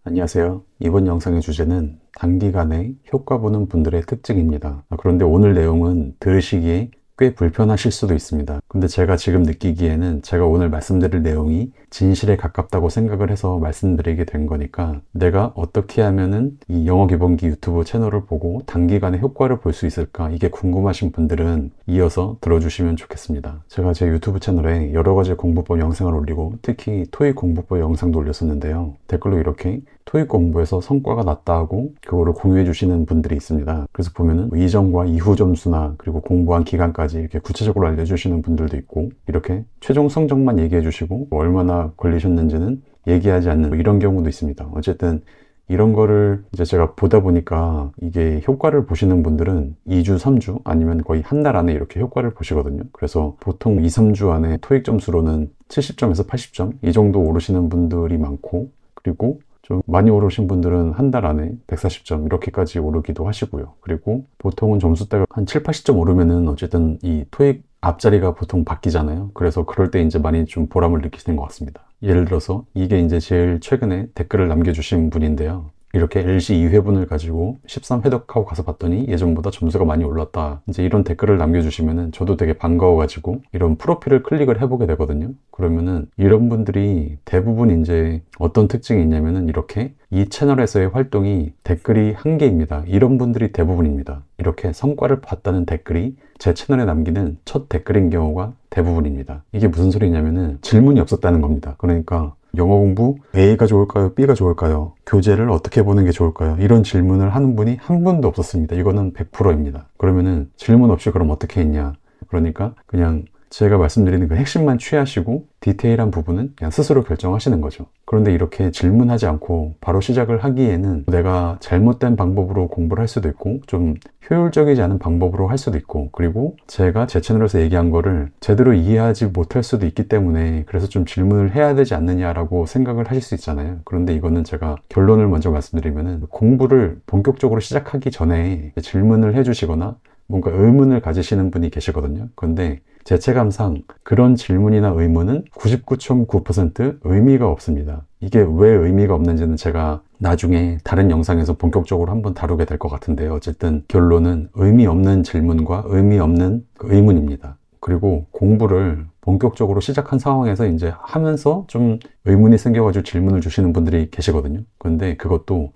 안녕하세요. 이번 영상의 주제는 단기간에 효과 보는 분들의 특징입니다. 그런데 오늘 내용은 들으시기에 꽤 불편하실 수도 있습니다. 근데 제가 지금 느끼기에는 제가 오늘 말씀드릴 내용이 진실에 가깝다고 생각을 해서 말씀드리게 된 거니까 내가 어떻게 하면은 이 영어 기본기 유튜브 채널을 보고 단기간에 효과를 볼 수 있을까, 이게 궁금하신 분들은 이어서 들어주시면 좋겠습니다. 제가 제 유튜브 채널에 여러 가지 공부법 영상을 올리고 특히 토익 공부법 영상도 올렸었는데요. 댓글로 이렇게 토익 공부에서 성과가 났다 하고 그거를 공유해 주시는 분들이 있습니다. 그래서 보면은 이전과 이후 점수나 그리고 공부한 기간까지 이렇게 구체적으로 알려주시는 분들도 있고, 이렇게 최종 성적만 얘기해 주시고 얼마나 걸리셨는지는 얘기하지 않는 이런 경우도 있습니다. 어쨌든 이런 거를 이제 제가 보다 보니까 이게 효과를 보시는 분들은 2주, 3주 아니면 거의 한 달 안에 이렇게 효과를 보시거든요. 그래서 보통 2, 3주 안에 토익 점수로는 70점에서 80점 이 정도 오르시는 분들이 많고, 그리고 좀 많이 오르신 분들은 한 달 안에 140점 이렇게까지 오르기도 하시고요. 그리고 보통은 점수대가 한 7, 80점 오르면은 어쨌든 이 토익 앞자리가 보통 바뀌잖아요. 그래서 그럴 때 이제 많이 좀 보람을 느끼시는 것 같습니다. 예를 들어서 이게 이제 제일 최근에 댓글을 남겨주신 분인데요. 이렇게 LC 2회분을 가지고 13회독하고 가서 봤더니 예전보다 점수가 많이 올랐다, 이제 이런 댓글을 남겨주시면은 저도 되게 반가워가지고 이런 프로필을 클릭을 해보게 되거든요. 그러면은 이런 분들이 대부분 이제 어떤 특징이 있냐면은 이렇게 이 채널에서의 활동이 댓글이 한 개입니다. 이런 분들이 대부분입니다. 이렇게 성과를 봤다는 댓글이 제 채널에 남기는 첫 댓글인 경우가 대부분입니다. 이게 무슨 소리냐면은 질문이 없었다는 겁니다. 그러니까 영어 공부 A가 좋을까요? B가 좋을까요? 교재를 어떻게 보는 게 좋을까요? 이런 질문을 하는 분이 한 분도 없었습니다. 이거는 100%입니다. 그러면은 질문 없이 그럼 어떻게 했냐? 그러니까 그냥 제가 말씀드리는 그 핵심만 취하시고 디테일한 부분은 그냥 스스로 결정하시는 거죠. 그런데 이렇게 질문하지 않고 바로 시작을 하기에는 내가 잘못된 방법으로 공부를 할 수도 있고 좀 효율적이지 않은 방법으로 할 수도 있고, 그리고 제가 제 채널에서 얘기한 거를 제대로 이해하지 못할 수도 있기 때문에 그래서 좀 질문을 해야 되지 않느냐라고 생각을 하실 수 있잖아요. 그런데 이거는 제가 결론을 먼저 말씀드리면은 공부를 본격적으로 시작하기 전에 질문을 해주시거나 뭔가 의문을 가지시는 분이 계시거든요. 그런데 제 체감상 그런 질문이나 의문은 99.9% 의미가 없습니다. 이게 왜 의미가 없는지는 제가 나중에 다른 영상에서 본격적으로 한번 다루게 될 것 같은데요. 어쨌든 결론은 의미 없는 질문과 의미 없는 그 의문입니다. 그리고 공부를 본격적으로 시작한 상황에서 이제 하면서 좀 의문이 생겨가지고 질문을 주시는 분들이 계시거든요. 그런데 그것도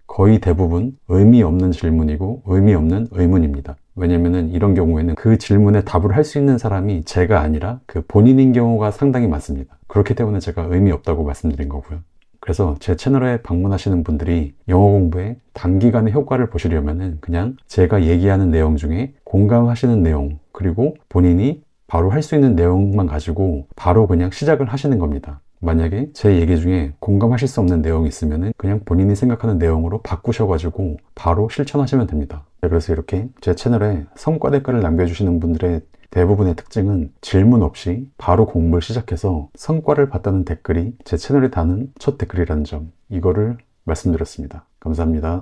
거의 대부분 의미 없는 질문이고 의미 없는 의문입니다. 왜냐면은 이런 경우에는 그 질문에 답을 할 수 있는 사람이 제가 아니라 그 본인인 경우가 상당히 많습니다. 그렇기 때문에 제가 의미 없다고 말씀드린 거고요. 그래서 제 채널에 방문하시는 분들이 영어 공부에 단기간에 효과를 보시려면은 그냥 제가 얘기하는 내용 중에 공감하시는 내용, 그리고 본인이 바로 할 수 있는 내용만 가지고 바로 그냥 시작을 하시는 겁니다. 만약에 제 얘기 중에 공감하실 수 없는 내용이 있으면 그냥 본인이 생각하는 내용으로 바꾸셔가지고 바로 실천하시면 됩니다. 그래서 이렇게 제 채널에 성과 댓글을 남겨주시는 분들의 대부분의 특징은 질문 없이 바로 공부를 시작해서 성과를 봤다는 댓글이 제 채널에 다는 첫 댓글이라는 점, 이거를 말씀드렸습니다. 감사합니다.